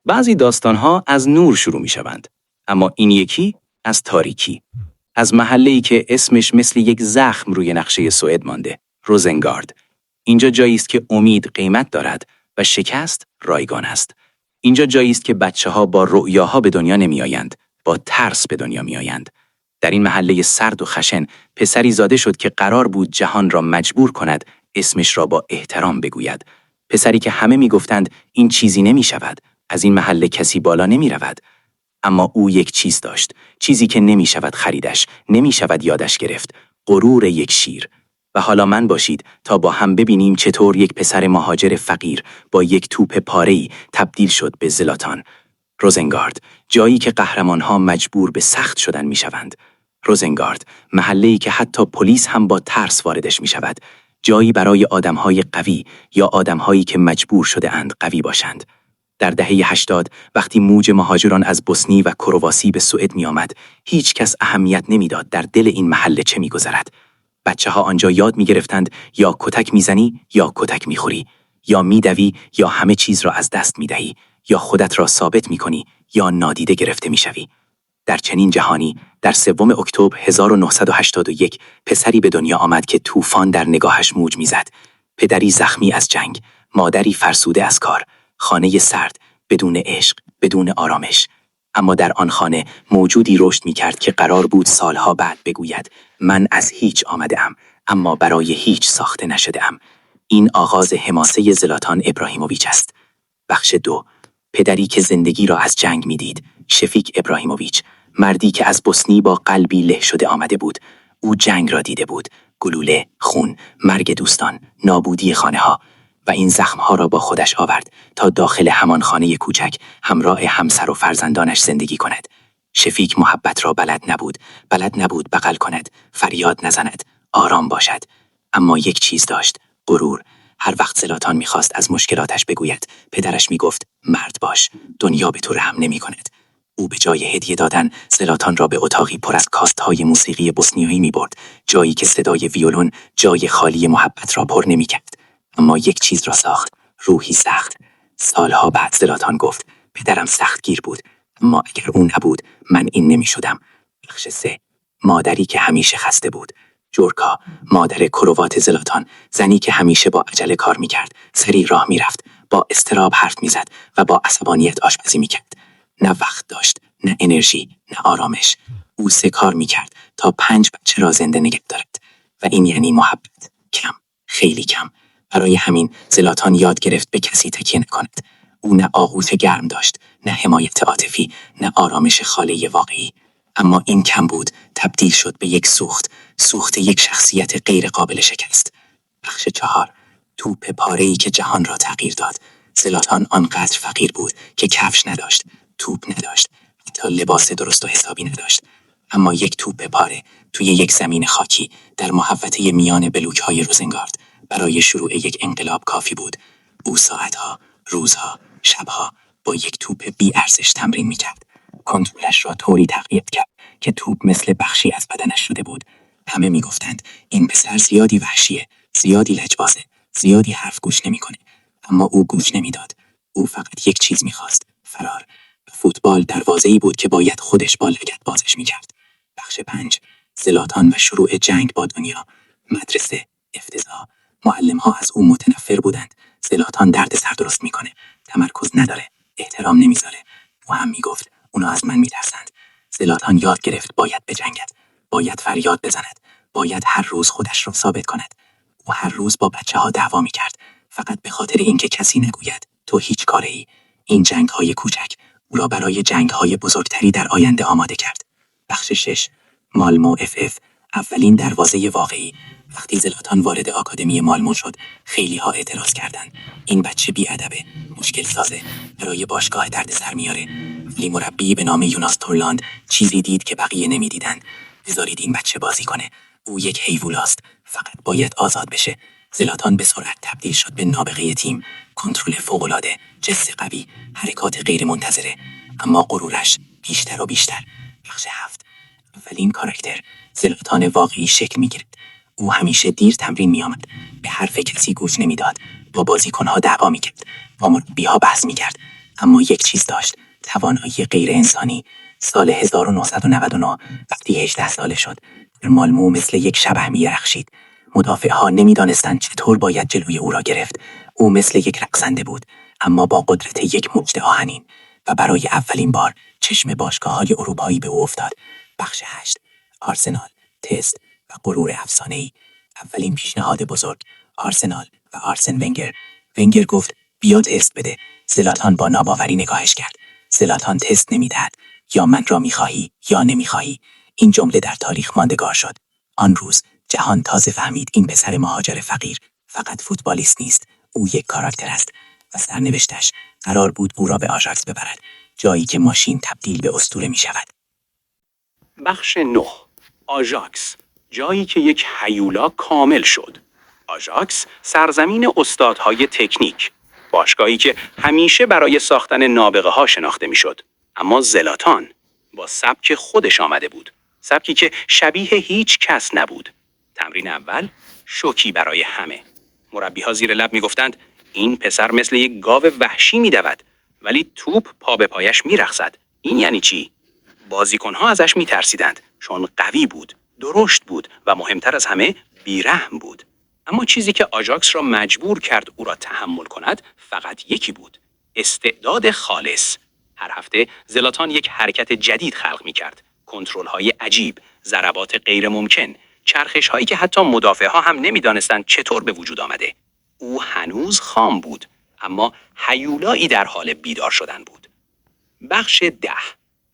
بعضی داستانها از نور شروع میشوند، اما این یکی از تاریکی. از محله‌ای که اسمش مثل یک زخم روی نقشه سوئد مانده، روزنگارد. اینجا جایی است که امید قیمت دارد و شکست رایگان است. اینجا جایی است که بچه‌ها با رؤیاها به دنیا نمی‌آیند، با ترس به دنیا می‌آیند. در این محله سرد و خشن پسری زاده شد که قرار بود جهان را مجبور کند اسمش را با احترام بگوید. پسری که همه می‌گفتند این چیزی نمی‌شود، از این محله کسی بالا نمی‌رود. اما او یک چیز داشت، چیزی که نمی‌شود خریدش، نمی‌شود یادش گرفت، غرور یک شیر. و حالا من باشید تا با هم ببینیم چطور یک پسر مهاجر فقیر با یک توپ پاره‌ای تبدیل شد به زلاتان. روزنگارد، جایی که قهرمان‌ها مجبور به سخت شدن می‌شوند. روزنگارد، محله‌ای که حتی پلیس هم با ترس واردش می‌شود. جایی برای آدم‌های قوی یا آدم‌هایی که مجبور شده اند قوی باشند. در دهه 80 وقتی موج مهاجران از بوسنی و کرواسی به سوئد می‌آمد، هیچ کس اهمیت نمی‌داد در دل این محله چه می‌گذرد. بچه‌ها آنجا یاد می‌گرفتند یا کتک می‌زنی یا کتک می‌خوری، یا می‌دوی یا همه چیز را از دست می‌دهی، یا خودت را ثابت می‌کنی یا نادیده گرفته می‌شوی. در چنین جهانی در 3 اکتبر 1981 پسری به دنیا آمد که طوفان در نگاهش موج می‌زد. پدری زخمی از جنگ، مادری فرسوده از کار، خانه سرد، بدون عشق، بدون آرامش. اما در آن خانه موجودی رشد می‌کرد که قرار بود سالها بعد بگوید من از هیچ آمده‌ام، اما برای هیچ ساخته نشده‌ام. این آغاز حماسه زلاتان ابراهیموویچ است. بخش 2. پدری که زندگی را از جنگ می‌دید، شفیک ابراهیموویچ، مردی که از بوسنی با قلبی له شده آمده بود. او جنگ را دیده بود، گلوله، خون، مرگ دوستان، نابودی خانه‌ها، و این زخم‌ها را با خودش آورد تا داخل همان خانه کوچک همراه همسر و فرزندانش زندگی کند. شفیک محبت را بلد نبود بغل کند، فریاد نزند، آرام باشد. اما یک چیز داشت، غرور. هر وقت زلاتان می‌خواست از مشکلاتش بگوید، پدرش می‌گفت مرد باش، دنیا به تو رحم نمی‌کند. او به جای هدیه دادن زلاتان را به اتاقی پر از کاست‌های موسیقی بوسنیایی می‌برد، جایی که صدای ویولون جای خالی محبت را پر نمی‌کرد. اما یک چیز را ساخت، روحی سخت. سالها بعد زلاتان گفت پدرم سختگیر بود، اما اگر او نبود من این نمی‌شدم. بخش 3. مادری که همیشه خسته بود. جورکا، مادر کروات زلاتان، زنی که همیشه با عجله کار می‌کرد، سریع راه می‌رفت، با اضطراب حرف می‌زد و با عصبانیت آشپزی می‌کرد. نه وقت داشت، نه انرژی، نه آرامش. او 3 کار می‌کرد تا 5 بچه را زنده نگه دارد. و این یعنی محبت. کم، خیلی کم. برای همین زلاتان یاد گرفت به کسی تکیه نکند. او نه آغوش گرم داشت، نه حمایت عاطفی، نه آرامش خاله واقعی. اما این کم بود تبدیل شد به یک سوخت یک شخصیت غیر قابل شکست. بخش 4. توپ پاره‌ای که جهان را تغییر داد. زلاتان آنقدر فقیر بود که کفش نداشت، توپ نداشت، حتی لباس درست و حسابی نداشت. اما یک توپ پاره توی یک زمین خاکی در محوطه میان بلوک‌های روزنگارد برای شروع یک انقلاب کافی بود. او ساعتها، روزها، شبها با یک توپ بی ارزش تمرین می‌کرد. کنترلش را طوری تقویت کرد که توپ مثل بخشی از بدنش شده بود. همه می‌گفتند این پسر زیادی وحشیه، زیادی لجبازه، زیادی حرف گوش نمی‌کنه. اما او گوش نمی‌داد. او فقط یک چیز می‌خواست، فرار. فوتبال دروازه‌ای بود که باید خودش با لگد بازش می‌کرد. بخش 5. زلاتان و شروع جنگ با دنیا. مدرسه، افتضاح. معلم‌ها از او متنفر بودند. زلاتان دردسر درست می‌کنه، تمرکز نداره، احترام نمی‌ذاره. او هم می‌گفت اونا از من می‌ترسند. زلاتان یاد گرفت باید بجنگد، باید فریاد بزند، باید هر روز خودش را ثابت کند. او هر روز با بچه‌ها دعوا می‌کرد، فقط به خاطر اینکه کسی نگوید تو هیچ کاره‌ای. این جنگ‌های کوچک او را برای جنگ‌های بزرگتری در آینده آماده کرد. بخش 6. مالمو اف اولین دروازه واقعی. وقتی زلاتان وارد آکادمی مالمو شد، خیلی‌ها اعتراض کردند. این بچه بی‌ادبه، مشکل سازه، برای باشگاه دردسر میاره. ولی مربی به نام یوناس تورلاند چیزی دید که بقیه نمی‌دیدند. بذارید این بچه بازی کنه. او یک حیولاست، فقط باید آزاد بشه. زلاتان به سرعت تبدیل شد به نابغه تیم، کنترل فوق‌العاده، جس قوی، حرکات غیرمنتظره، اما غرورش بیشتر و بیشتر. بخش 7. اولین کاراکتر. زلاتان واقعی شکل می‌گرفت. او همیشه دیر تمرین می‌آمد، به حرف کسی گوش نمی‌داد، با بازیکن‌ها دعوا می‌کرد، با مربی‌ها بحث می‌کرد، اما یک چیز داشت، توانایی غیر انسانی. سال 1999 وقتی 18 ساله شد، در مالمو مثل یک شبح می‌رخشید. مدافع‌ها نمی‌دانستند چطور باید جلوی او را گرفت. او مثل یک رقصنده بود، اما با قدرت یک موج آهنین، و برای اولین بار چشم باشگاه‌های اروپایی به او افتاد. بخش 8. آرسنال، تست و غرور افسانه‌ای. اولین پیشنهاد بزرگ، آرسنال و آرسن ونگر. ونگر گفت بیا تست بده. زلاتان با ناباوری نگاهش کرد. زلاتان تست نمی‌دهد. یا من را می‌خواهی یا نمی‌خواهی. این جمله در تاریخ ماندگار شد. آن روز جهان تازه فهمید این پسر مهاجر فقیر فقط فوتبالیست نیست، او یک کاراکتر است و سرنوشتش قرار بود او را به آژاکس ببرد، جایی که ماشین تبدیل به اسطوره می شود. بخش 9. آژاکس، جایی که یک هیولا کامل شد. آژاکس سرزمین استادهای تکنیک، باشگاهی که همیشه برای ساختن نابغه‌ها شناخته میشد. اما زلاتان با سبک خودش آمده بود، سبکی که شبیه هیچ کس نبود. تمرین اول شوکی برای همه. مربی‌ها زیر لب میگفتند این پسر مثل یک گاو وحشی میدود، ولی توپ پا به پایش میرقصد. این یعنی چی؟ بازیکن‌ها ازش میترسیدند چون قوی بود، درشت بود و مهمتر از همه بیرحم بود. اما چیزی که آژاکس را مجبور کرد او را تحمل کند فقط یکی بود: استعداد خالص. هر هفته زلاتان یک حرکت جدید خلق می‌کرد، کنترل‌های عجیب، ضربات غیر ممکن، چرخش‌هایی که حتی مدافع‌ها هم نمی‌دانستند چطور به وجود آمده. او هنوز خام بود، اما هیولایی در حال بیدار شدن بود. بخش 10.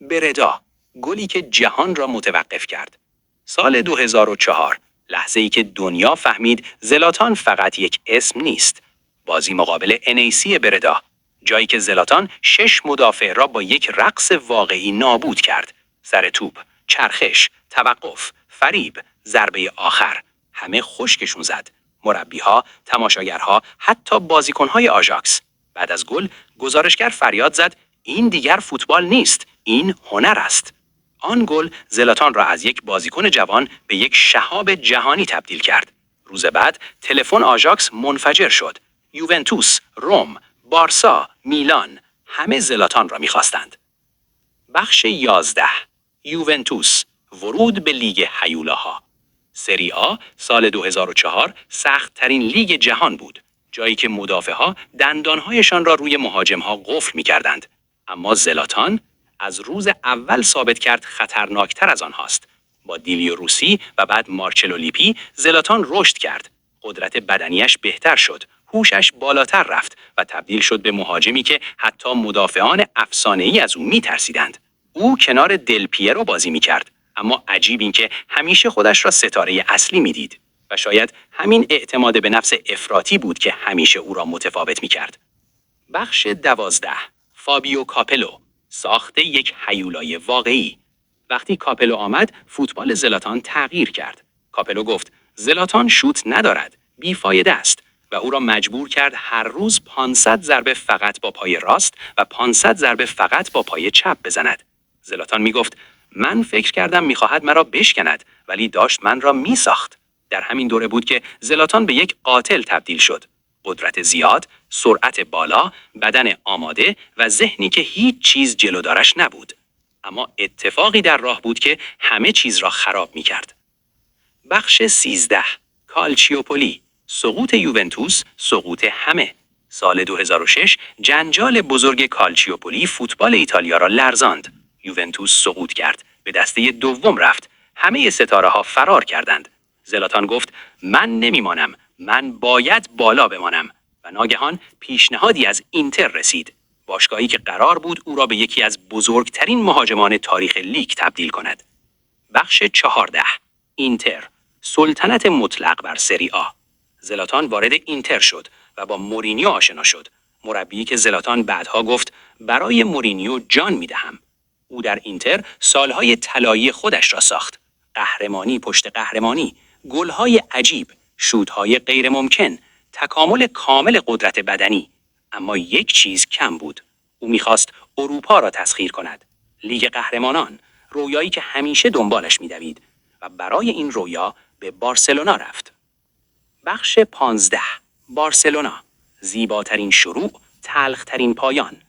بردا، گلی که جهان را متوقف کرد. سال 2004، لحظه‌ای که دنیا فهمید زلاتان فقط یک اسم نیست. بازی مقابل NAC بردا، جایی که زلاتان 6 مدافع را با یک رقص واقعی نابود کرد. سر توپ، چرخش، توقف، فریب، ضربه آخر، همه خشکشون زد. مربی‌ها، تماشاگرها، حتی بازیکن‌های آژاکس. بعد از گل، گزارشگر فریاد زد این دیگر فوتبال نیست، این هنر است. آن گل زلاتان را از یک بازیکن جوان به یک شهاب جهانی تبدیل کرد. روز بعد تلفن آژاکس منفجر شد. یوونتوس، روم، بارسا، میلان، همه زلاتان را می‌خواستند. بخش 11. یوونتوس، ورود به لیگ هیولاها. سری آ سال 2004 سخت‌ترین لیگ جهان بود، جایی که مدافع‌ها دندانهایشان را روی مهاجم‌ها قفل می‌کردند. اما زلاتان از روز اول ثابت کرد خطرناکتر از آنهاست. با دیلیو روسی و بعد مارچلو لیپی زلاتان رشد کرد. قدرت بدنیش بهتر شد، هوشش بالاتر رفت و تبدیل شد به مهاجمی که حتی مدافعان افسانه‌ای از او می‌ترسیدند. او کنار دل پیرو بازی می‌کرد، اما عجیب این که همیشه خودش را ستاره اصلی می‌دید و شاید همین اعتماد به نفس افراطی بود که همیشه او را متفاوت می‌کرد. بخش 12. فابیو کاپلو، ساخت یک هیولای واقعی. وقتی کاپلو آمد، فوتبال زلاتان تغییر کرد. کاپلو گفت زلاتان شوت ندارد، بیفایده است، و او را مجبور کرد هر روز 500 ضربه فقط با پای راست و 500 ضربه فقط با پای چپ بزند. زلاتان میگفت من فکر کردم میخواهد مرا بشکند، ولی داشت من را میساخت. در همین دوره بود که زلاتان به یک قاتل تبدیل شد. قدرت زیاد، سرعت بالا، بدن آماده و ذهنی که هیچ چیز جلودارش نبود. اما اتفاقی در راه بود که همه چیز را خراب می‌کرد. بخش 13. کالچیوپولی، سقوط یوونتوس، سقوط همه. سال 2006 جنجال بزرگ کالچیوپولی فوتبال ایتالیا را لرزاند. یوونتوس سقوط کرد، به دسته دوم رفت. همه ستاره‌ها فرار کردند. زلاتان گفت من نمیمانم، من باید بالا بمانم، و ناگهان پیشنهادی از اینتر رسید، باشگاهی که قرار بود او را به یکی از بزرگترین مهاجمان تاریخ لیگ تبدیل کند. بخش 14. اینتر، سلطنت مطلق بر سری آ. زلاتان وارد اینتر شد و با مورینیو آشنا شد، مربی که زلاتان بعدها گفت برای مورینیو جان میدهم. او در اینتر سالهای طلایی خودش را ساخت، قهرمانی پشت قهرمانی، گل‌های عجیب، شوت‌های غیر ممکن، تکامل کامل قدرت بدنی. اما یک چیز کم بود. او می‌خواست اروپا را تسخیر کند، لیگ قهرمانان، رویایی که همیشه دنبالش می‌دوید، و برای این رویا به بارسلونا رفت. بخش 15. بارسلونا، زیباترین شروع، تلخترین پایان.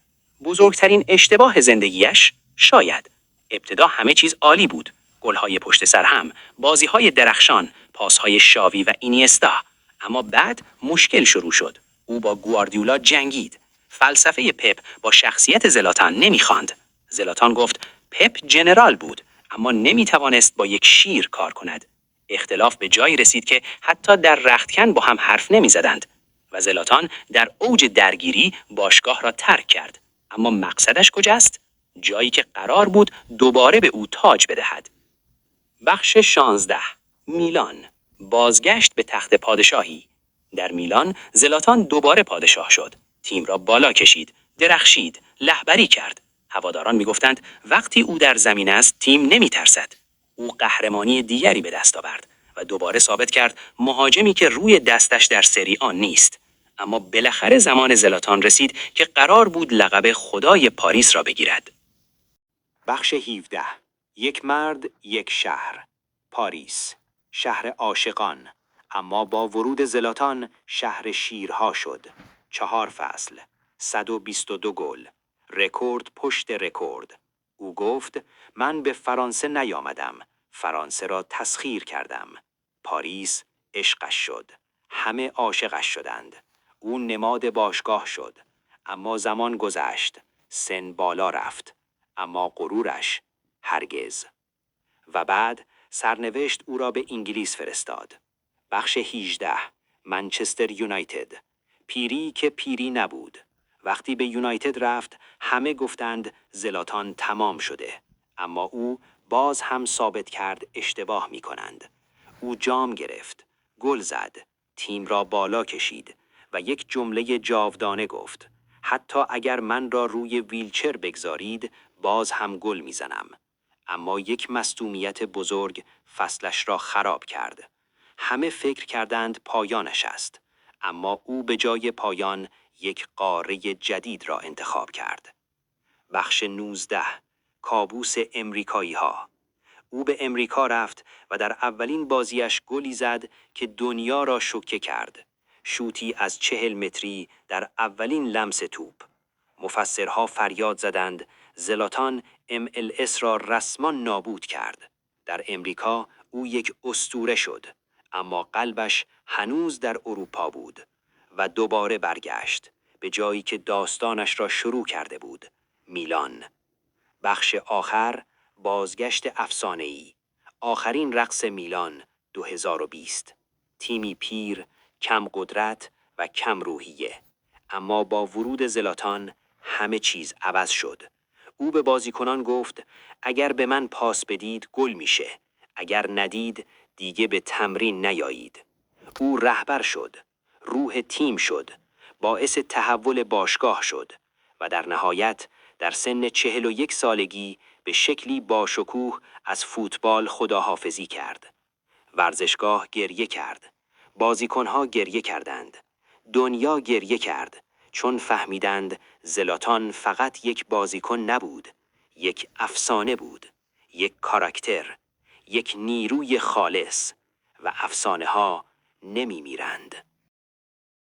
بزرگترین اشتباه زندگیش؟ شاید. ابتدا همه چیز عالی بود. گل‌های پشت سر هم، بازی‌های درخشان، پاس‌های شاوی و اینیستا. اما بعد مشکل شروع شد. او با گواردیولا جنگید. فلسفه پپ با شخصیت زلاتان نمیخواند. زلاتان گفت پپ جنرال بود، اما نمیتوانست با یک شیر کار کند. اختلاف به جایی رسید که حتی در رختکن با هم حرف نمیزدند و زلاتان در اوج درگیری باشگاه را ترک کرد. اما مقصدش کجاست؟ جایی که قرار بود دوباره به او تاج بدهد. بخش 16. میلان. بازگشت به تخت پادشاهی. در میلان زلاتان دوباره پادشاه شد. تیم را بالا کشید، درخشید، رهبری کرد. هواداران میگفتند وقتی او در زمین است تیم نمیترسد. او قهرمانی دیگری به دست آورد و دوباره ثابت کرد مهاجمی که روی دستش در سری آ نیست. اما بالاخره زمان زلاتان رسید که قرار بود لقب خدای پاریس را بگیرد. بخش 17. یک مرد، یک شهر. پاریس. شهر عاشقان. اما با ورود زلاتان شهر شیرها شد. 4 فصل. 122 گل. رکورد پشت رکورد. او گفت من به فرانسه نیامدم. فرانسه را تسخیر کردم. پاریس عشقش شد. همه عاشقش شدند. او نماد باشگاه شد. اما زمان گذشت. سن بالا رفت. اما غرورش هرگز. و بعد سرنوشت او را به انگلیس فرستاد. بخش 18. منچستر یونایتد. پیری که پیری نبود. وقتی به یونایتد رفت همه گفتند زلاتان تمام شده. اما او باز هم ثابت کرد اشتباه می کنند. او جام گرفت، گل زد، تیم را بالا کشید و یک جمله جاودانه گفت: حتی اگر من را روی ویلچر بگذارید باز هم گل میزنم. اما یک مصدومیت بزرگ فصلش را خراب کرد. همه فکر کردند پایانش است، اما او به جای پایان یک قاره جدید را انتخاب کرد. بخش 19. کابوس امریکایی ها. او به امریکا رفت و در اولین بازیش گلی زد که دنیا را شوکه کرد. شوتی از 40 متری در اولین لمس توپ. مفسرها فریاد زدند زلاتان MLS را رسما نابود کرد. در امریکا او یک اسطوره شد، اما قلبش هنوز در اروپا بود و دوباره برگشت به جایی که داستانش را شروع کرده بود: میلان. بخش آخر، بازگشت افسانه‌ای. آخرین رقص میلان 2020. تیمی پیر، کم قدرت و کم روحیه. اما با ورود زلاتان همه چیز عوض شد. او به بازیکنان گفت اگر به من پاس بدید گل میشه. اگر ندید دیگه به تمرین نیایید. او رهبر شد. روح تیم شد. باعث تحول باشگاه شد و در نهایت در سن 41 سالگی به شکلی باشکوه از فوتبال خداحافظی کرد. ورزشگاه گریه کرد. بازیکنها گریه کردند. دنیا گریه کرد، چون فهمیدند زلاتان فقط یک بازیکن نبود، یک افسانه بود، یک کاراکتر، یک نیروی خالص، و افسانه ها نمی میرند.